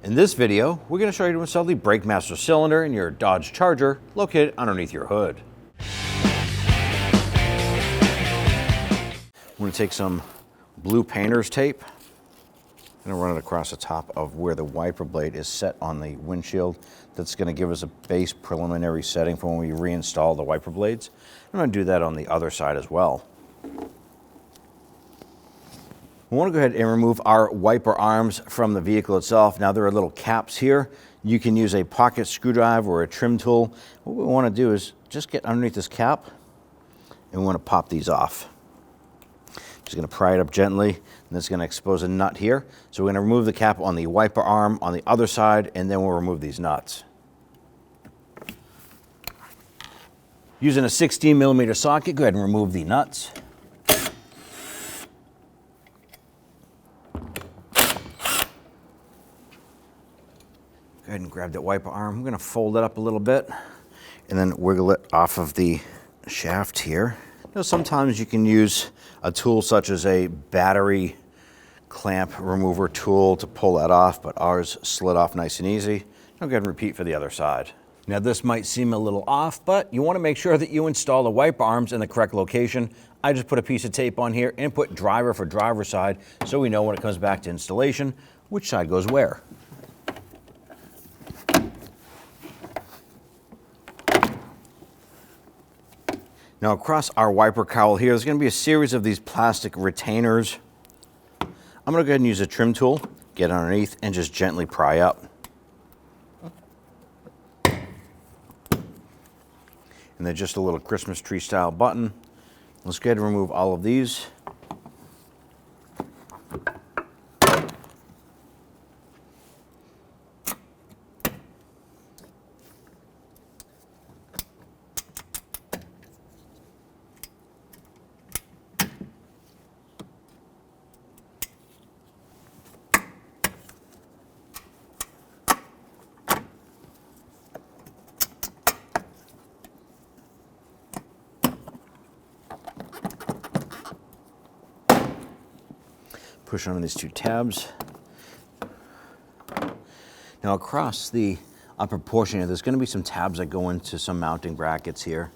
In this video, we're going to show you how to install the brake master cylinder in your Dodge Charger located underneath your hood. I'm going to take some blue painter's tape. I'm going to run it across the top of where the wiper blade is set on the windshield. That's going to give us a base preliminary setting for when we reinstall the wiper blades. I'm going to do that on the other side as well. We want to go ahead and remove our wiper arms from the vehicle itself. Now there are little caps here. You can use a pocket screwdriver or a trim tool. What we want to do is just get underneath this cap and we want to pop these off. Just going to pry it up gently, and it's going to expose a nut here. So we're going to remove the cap on the wiper arm on the other side, and then we'll remove these nuts. Using a 16mm socket, go ahead and remove the nuts. Go ahead and grab that wiper arm. I'm going to fold it up a little bit and then wiggle it off of the shaft here. Now, sometimes you can use a tool such as a battery clamp remover tool to pull that off, but ours slid off nice and easy. Now go ahead and repeat for the other side. Now this might seem a little off, but you want to make sure that you install the wiper arms in the correct location. I just put a piece of tape on here and put driver for driver side so we know when it comes back to installation which side goes where. Now across our wiper cowl here, there's going to be a series of these plastic retainers. I'm going to go ahead and use a trim tool, get underneath, and just gently pry up. And then just a little Christmas tree style button. Let's go ahead and remove all of these. Push on these two tabs. Now across the upper portion here, there's going to be some tabs that go into some mounting brackets here.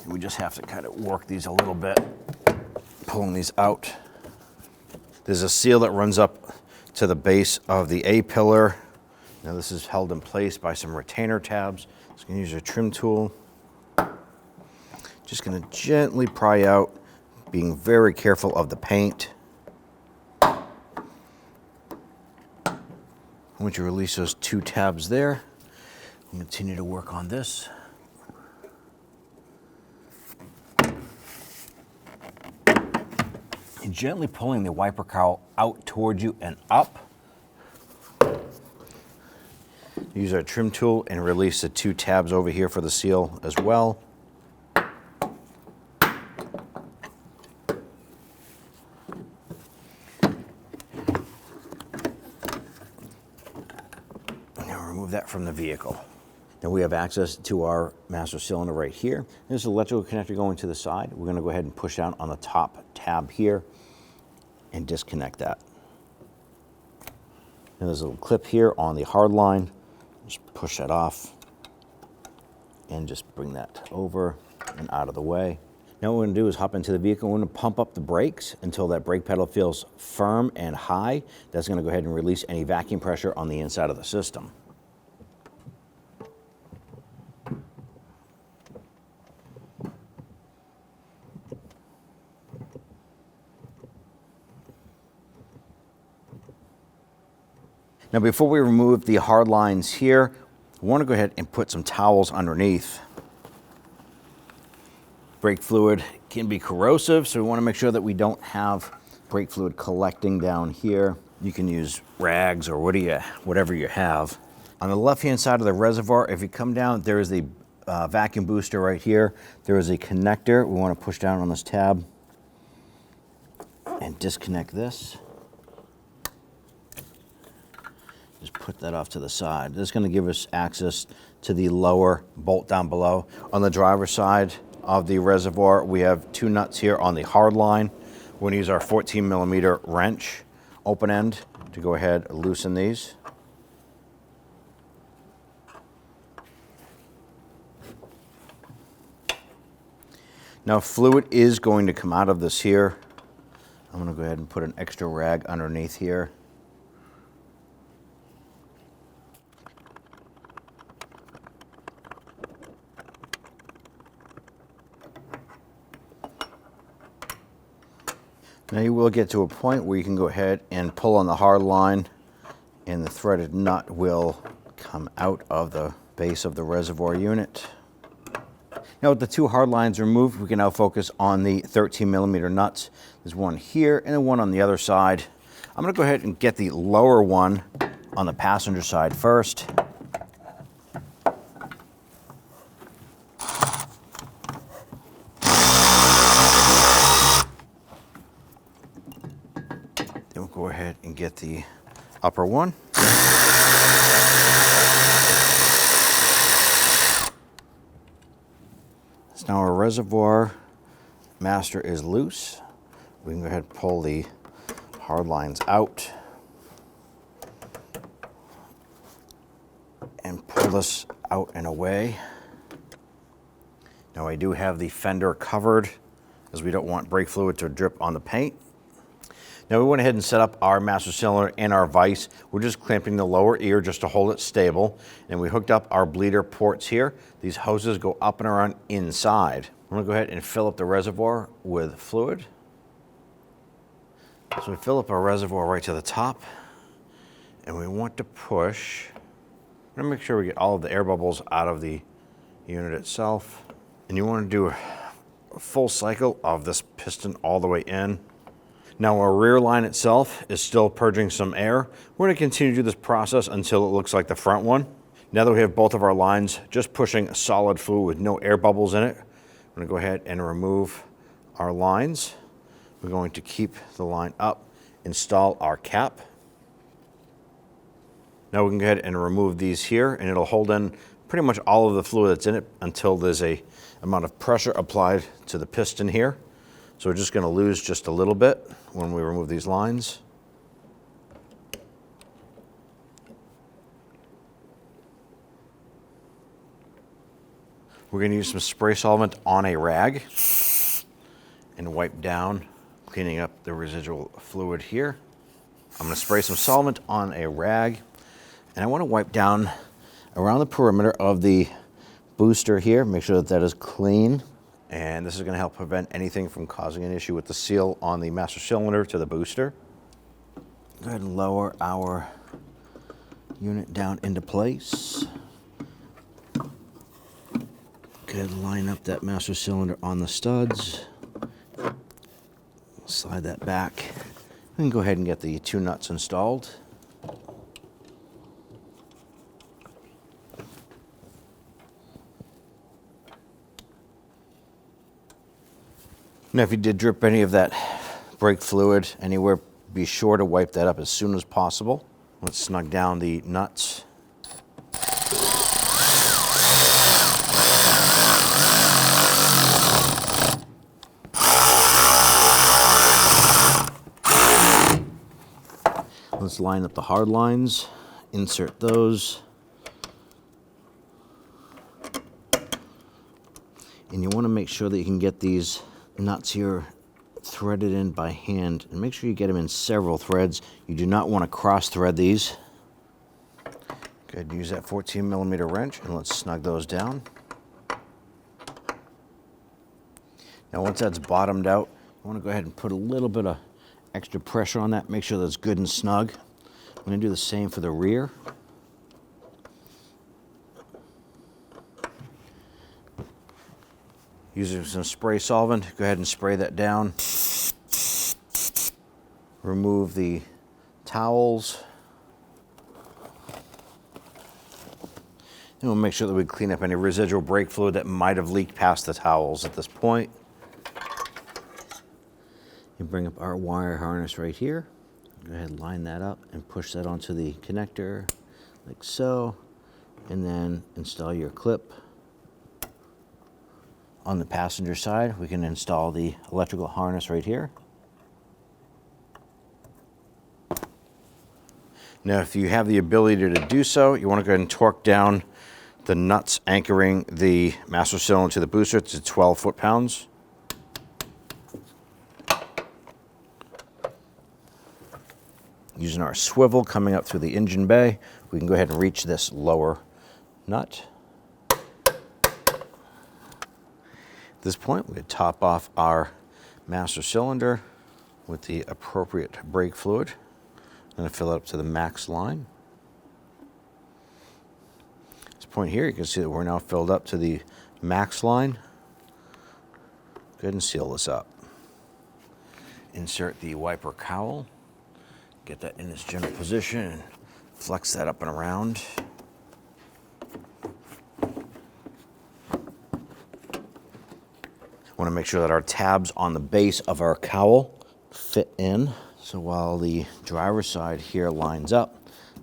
And we just have to kind of work these a little bit, pulling these out. There's a seal that runs up to the base of the A-pillar. Now this is held in place by some retainer tabs. Just going to use a trim tool. Just going to gently pry out, being very careful of the paint. Once you release those two tabs there, we'll continue to work on this. And gently pulling the wiper cowl out towards you and up. Use our trim tool and release the two tabs over here for the seal as well. Remove that from the vehicle. Now we have access to our master cylinder right here. There's an electrical connector going to the side. We're going to go ahead and push down on the top tab here and disconnect that. And there's a little clip here on the hard line. Just push that off and just bring that over and out of the way. Now what we're going to do is hop into the vehicle. We're going to pump up the brakes until that brake pedal feels firm and high. That's going to go ahead and release any vacuum pressure on the inside of the system. Now before we remove the hard lines here, we want to go ahead and put some towels underneath. Brake fluid can be corrosive, so we want to make sure that we don't have brake fluid collecting down here. You can use rags or whatever you have. On the left-hand side of the reservoir, if you come down, there is the vacuum booster right here. There is a connector. We want to push down on this tab and disconnect this. Just put that off to the side. This is going to give us access to the lower bolt down below. On the driver's side of the reservoir, we have two nuts here on the hard line. We're going to use our 14mm wrench open end to go ahead and loosen these. Now fluid is going to come out of this here. I'm going to go ahead and put an extra rag underneath here. Now you will get to a point where you can go ahead and pull on the hard line and the threaded nut will come out of the base of the reservoir unit. Now with the two hard lines removed, we can now focus on the 13mm nuts. There's one here and then one on the other side. I'm going to go ahead and get the lower one on the passenger side first. Then we'll go ahead and get the upper one. So now our reservoir master is loose. We can go ahead and pull the hard lines out and pull this out and away. Now I do have the fender covered as we don't want brake fluid to drip on the paint. Now we went ahead and set up our master cylinder and our vise. We're just clamping the lower ear just to hold it stable. And we hooked up our bleeder ports here. These hoses go up and around inside. I'm gonna go ahead and fill up the reservoir with fluid. So we fill up our reservoir right to the top and we want to push. I'm gonna make sure we get all of the air bubbles out of the unit itself. And you wanna do a full cycle of this piston all the way in. Now our rear line itself is still purging some air. We're going to continue to do this process until it looks like the front one. Now that we have both of our lines just pushing solid fluid with no air bubbles in it, I'm going to go ahead and remove our lines. We're going to keep the line up, install our cap. Now we can go ahead and remove these here and it'll hold in pretty much all of the fluid that's in it until there's a amount of pressure applied to the piston here. So we're just going to lose just a little bit when we remove these lines. We're going to use some spray solvent on a rag and wipe down, cleaning up the residual fluid here. I'm going to spray some solvent on a rag and I want to wipe down around the perimeter of the booster here, make sure that that is clean. And this is going to help prevent anything from causing an issue with the seal on the master cylinder to the booster. Go ahead and lower our unit down into place. Go ahead and line up that master cylinder on the studs. Slide that back. And go ahead and get the two nuts installed. Now, if you did drip any of that brake fluid anywhere, be sure to wipe that up as soon as possible. Let's snug down the nuts. Let's line up the hard lines, insert those. And you want to make sure that you can get these nuts here threaded in by hand and make sure you get them in several threads. You do not want to cross thread these. Go ahead and use that 14mm wrench and let's snug those down. Now once that's bottomed out, you want to go ahead and put a little bit of extra pressure on that, make sure that's good and snug. I'm going to do the same for the rear. Using some spray solvent, go ahead and spray that down. Remove the towels. And we'll make sure that we clean up any residual brake fluid that might have leaked past the towels at this point. You bring up our wire harness right here. Go ahead and line that up and push that onto the connector like so. And then install your clip. On the passenger side, we can install the electrical harness right here. Now, if you have the ability to do so, you want to go ahead and torque down the nuts anchoring the master cylinder to the booster to 12 foot-pounds. Using our swivel coming up through the engine bay, we can go ahead and reach this lower nut. At this point, we top off our master cylinder with the appropriate brake fluid. I'm going to fill it up to the max line. At this point here, you can see that we're now filled up to the max line. Go ahead and seal this up. Insert the wiper cowl. Get that in its general position and flex that up and around. Want to make sure that our tabs on the base of our cowl fit in. So while the driver's side here lines up,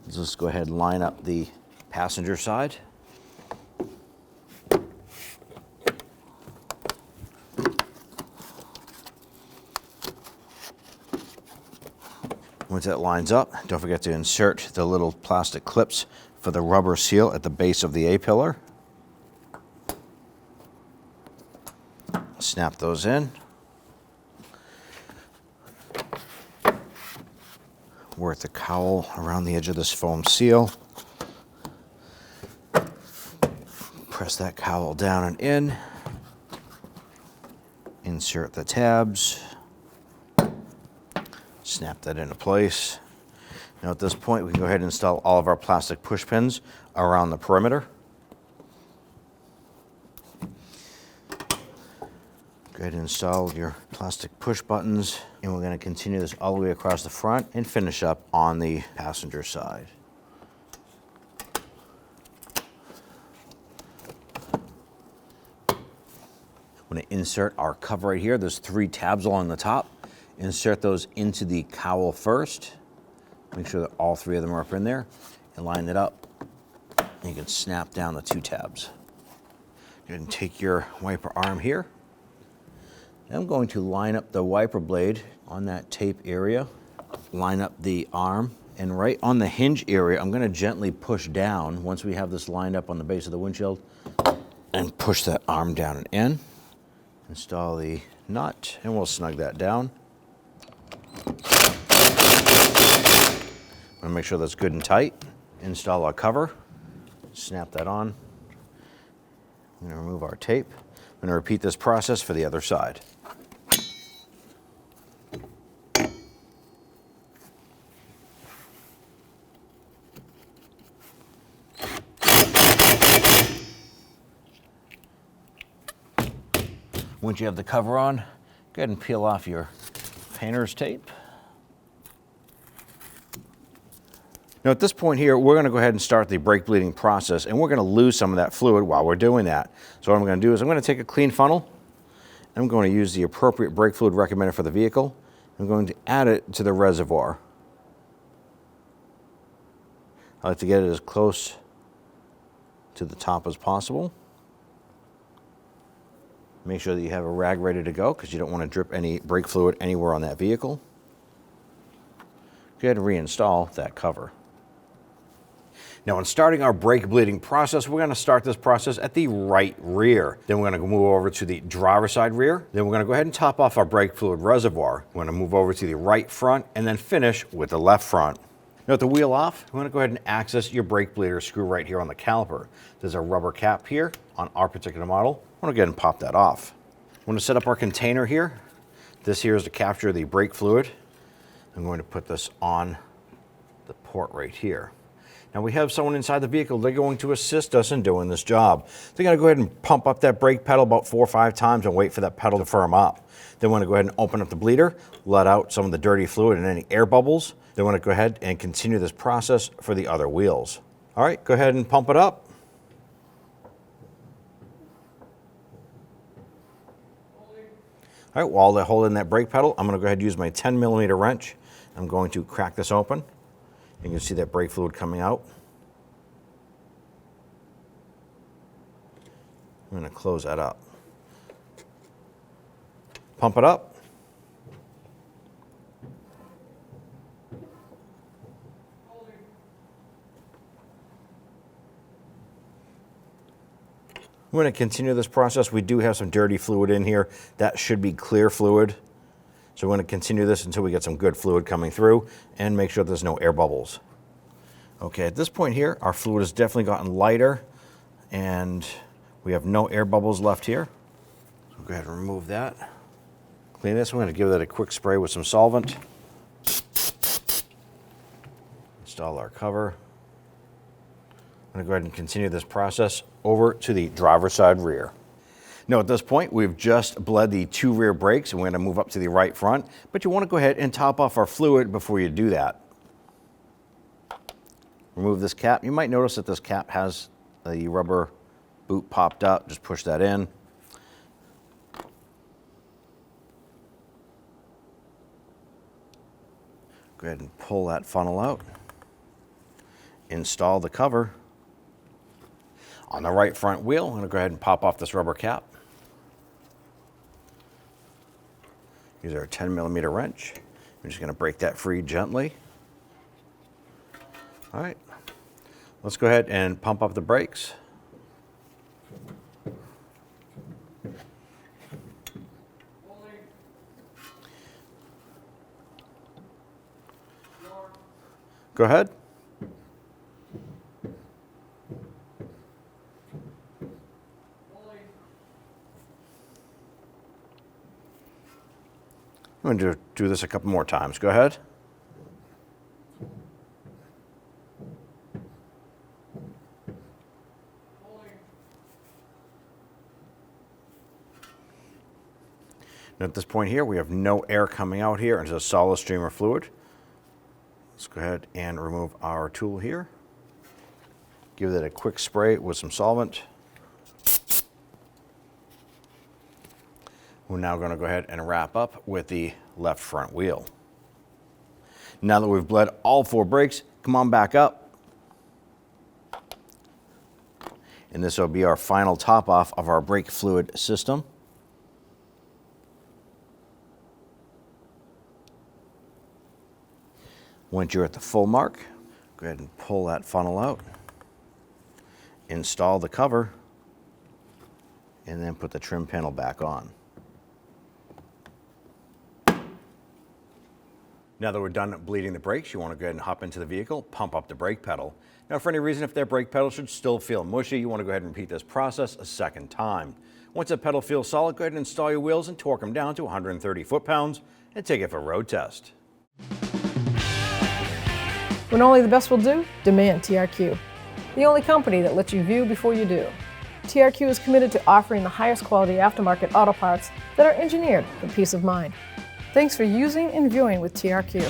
let's just go ahead and line up the passenger side. Once that lines up, don't forget to insert the little plastic clips for the rubber seal at the base of the A-pillar. Snap those in. Work the cowl around the edge of this foam seal. Press that cowl down and in. Insert the tabs. Snap that into place. Now at this point, we can go ahead and install all of our plastic push pins around the perimeter. Go ahead and install your plastic push buttons, and we're going to continue this all the way across the front and finish up on the passenger side. I'm going to insert our cover right here. There's 3 tabs along the top. Insert those into the cowl first. Make sure that all 3 of them are up in there and line it up. And you can snap down the 2 tabs. Go ahead and take your wiper arm here. I'm going to line up the wiper blade on that tape area. Line up the arm, and right on the hinge area, I'm going to gently push down once we have this lined up on the base of the windshield, and push that arm down and in. Install the nut, and we'll snug that down. I'm going to make sure that's good and tight. Install our cover. Snap that on. I'm going to remove our tape. I'm going to repeat this process for the other side. Once you have the cover on, go ahead and peel off your painter's tape. Now at this point here, we're going to go ahead and start the brake bleeding process, and we're going to lose some of that fluid while we're doing that. So what I'm going to do is I'm going to take a clean funnel, and I'm going to use the appropriate brake fluid recommended for the vehicle. I'm going to add it to the reservoir. I like to get it as close to the top as possible. Make sure that you have a rag ready to go because you don't want to drip any brake fluid anywhere on that vehicle. Go ahead and reinstall that cover. Now, in starting our brake bleeding process, we're going to start this process at the right rear. Then we're going to move over to the driver's side rear. Then we're going to go ahead and top off our brake fluid reservoir. We're going to move over to the right front and then finish with the left front. Now, with the wheel off, we're going to go ahead and access your brake bleeder screw right here on the caliper. There's a rubber cap here on our particular model. I'm going to go ahead and pop that off. I'm going to set up our container here. This here is to capture the brake fluid. I'm going to put this on the port right here. Now we have someone inside the vehicle. They're going to assist us in doing this job. They're going to go ahead and pump up that brake pedal about 4 or 5 times and wait for that pedal to firm up. They want to go ahead and open up the bleeder, let out some of the dirty fluid and any air bubbles. They want to go ahead and continue this process for the other wheels. All right, go ahead and pump it up. All right, while they're holding that brake pedal, I'm going to go ahead and use my 10mm wrench. I'm going to crack this open. You can see that brake fluid coming out. I'm going to close that up. Pump it up. We're going to continue this process. We do have some dirty fluid in here. That should be clear fluid. So we're going to continue this until we get some good fluid coming through and make sure there's no air bubbles. Okay, at this point here, our fluid has definitely gotten lighter and we have no air bubbles left here. So go ahead and remove that. Clean this. We're going to give that a quick spray with some solvent. Install our cover. I'm going to go ahead and continue this process over to the driver's side rear. Now at this point, we've just bled the 2 rear brakes and we're going to move up to the right front, but you want to go ahead and top off our fluid before you do that. Remove this cap. You might notice that this cap has the rubber boot popped up. Just push that in. Go ahead and pull that funnel out. Install the cover. On the right front wheel, I'm going to go ahead and pop off this rubber cap. Use our 10mm wrench. I'm just going to break that free gently. All right, let's go ahead and pump up the brakes. Go ahead. I'm going to do this a couple more times. Go ahead. Now at this point here, we have no air coming out here into a solid stream of fluid. Let's go ahead and remove our tool here. Give that a quick spray with some solvent. We're now going to go ahead and wrap up with the left front wheel. Now that we've bled all 4 brakes, come on back up. And this will be our final top off of our brake fluid system. Once you're at the full mark, go ahead and pull that funnel out. Install the cover and then put the trim panel back on. Now that we're done bleeding the brakes, you want to go ahead and hop into the vehicle, pump up the brake pedal. Now for any reason, if that brake pedal should still feel mushy, you want to go ahead and repeat this process a second time. Once the pedal feels solid, go ahead and install your wheels and torque them down to 130 foot-pounds and take it for a road test. When only the best will do, demand TRQ. The only company that lets you view before you do. TRQ is committed to offering the highest quality aftermarket auto parts that are engineered for peace of mind. Thanks for using and viewing with TRQ.